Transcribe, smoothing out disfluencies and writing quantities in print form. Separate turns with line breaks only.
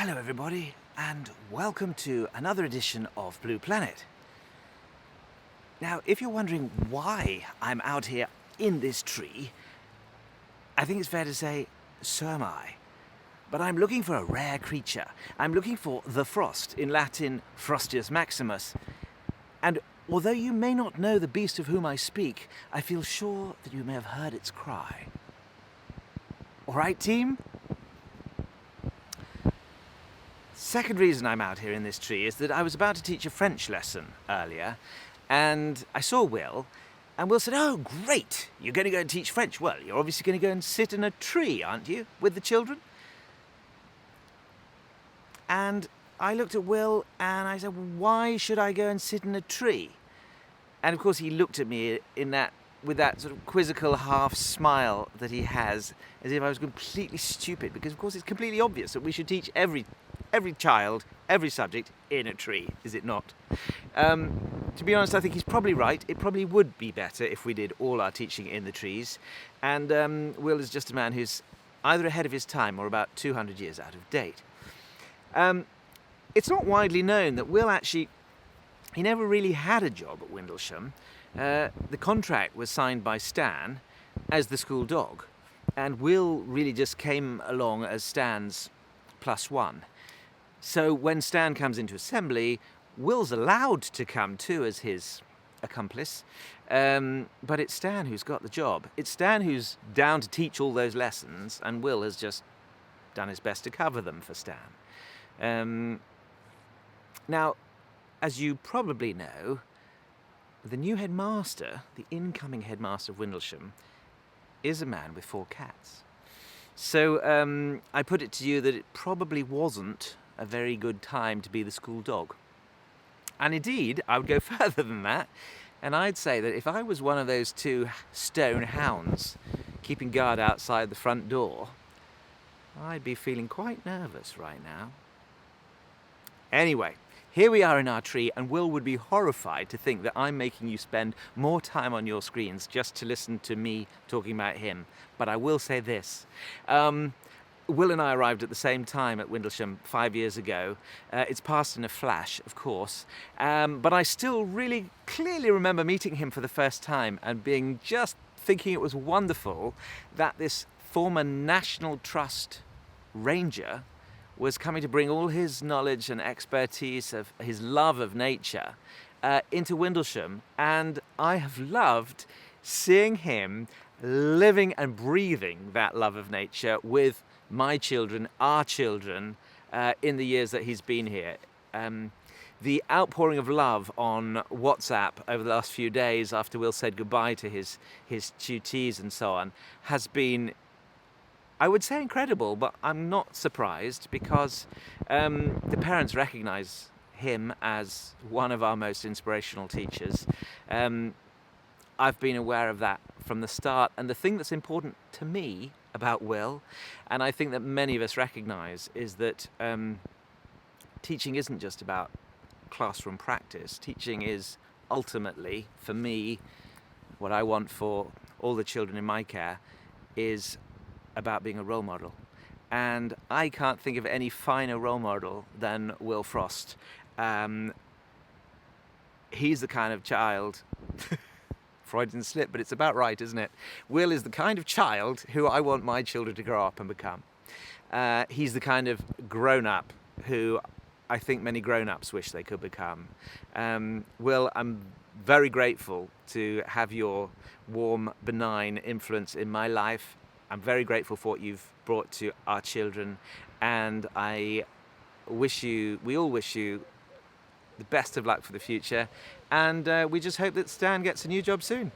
Hello everybody, and welcome to another edition of Blue Planet. Now, if you're wondering why I'm out here in this tree, I think it's fair to say, so am I. But I'm looking for a rare creature. I'm looking for the frost, in Latin Frostius maximus. And although you may not know the beast of whom I speak, I feel sure that you may have heard its cry. All right, team? Second reason I'm out here in this tree is that I was about to teach a French lesson earlier, and I saw Will, and Will said, "Oh, great, you're going to go and teach French. Well, you're obviously going to go and sit in a tree, aren't you, with the children?" And I looked at Will and I said, "Why should I go and sit in a tree?" And of course he looked at me with that sort of quizzical half smile that he has, as if I was completely stupid, because of course it's completely obvious that we should teach every child, every subject in a tree, is it not? To be honest, I think he's probably right. It probably would be better if we did all our teaching in the trees. And Will is just a man who's either ahead of his time or about 200 years out of date. It's not widely known that Will he never really had a job at Windlesham. The contract was signed by Stan as the school dog, and Will really just came along as Stan's +1. So when Stan comes into assembly, Will's allowed to come too as his accomplice, but it's Stan who's got the job. It's Stan who's down to teach all those lessons, and Will has just done his best to cover them for Stan. Now, as you probably know, the new headmaster, the incoming headmaster of Windlesham, is a man with 4 cats. So I put it to you that it probably wasn't a very good time to be the school dog. And indeed, I would go further than that, and I'd say that if I was one of those 2 stone hounds keeping guard outside the front door, I'd be feeling quite nervous right now. Anyway, here we are in our tree, and Will would be horrified to think that I'm making you spend more time on your screens just to listen to me talking about him. But I will say this. Will and I arrived at the same time at Windlesham 5 years ago. It's passed in a flash, of course, but I still really clearly remember meeting him for the first time and thinking it was wonderful that this former National Trust ranger was coming to bring all his knowledge and expertise of his love of nature into Windlesham, and I have loved seeing him living and breathing that love of nature with my children, our children, in the years that he's been here. The outpouring of love on WhatsApp over the last few days after Will said goodbye to his tutees and so on has been, I would say, incredible, but I'm not surprised because the parents recognise him as one of our most inspirational teachers. I've been aware of that from the start, and the thing that's important to me about Will, and I think that many of us recognise, is that teaching isn't just about classroom practice. Teaching is ultimately, for me, what I want for all the children in my care is about being a role model. And I can't think of any finer role model than Will Frost. He's the kind of child... Freudian slip, but it's about right, isn't it? Will is the kind of child who I want my children to grow up and become. He's the kind of grown-up who I think many grown-ups wish they could become. Will, I'm very grateful to have your warm, benign influence in my life. I'm very grateful for what you've brought to our children, and we all wish you the best of luck for the future, and we just hope that Stan gets a new job soon.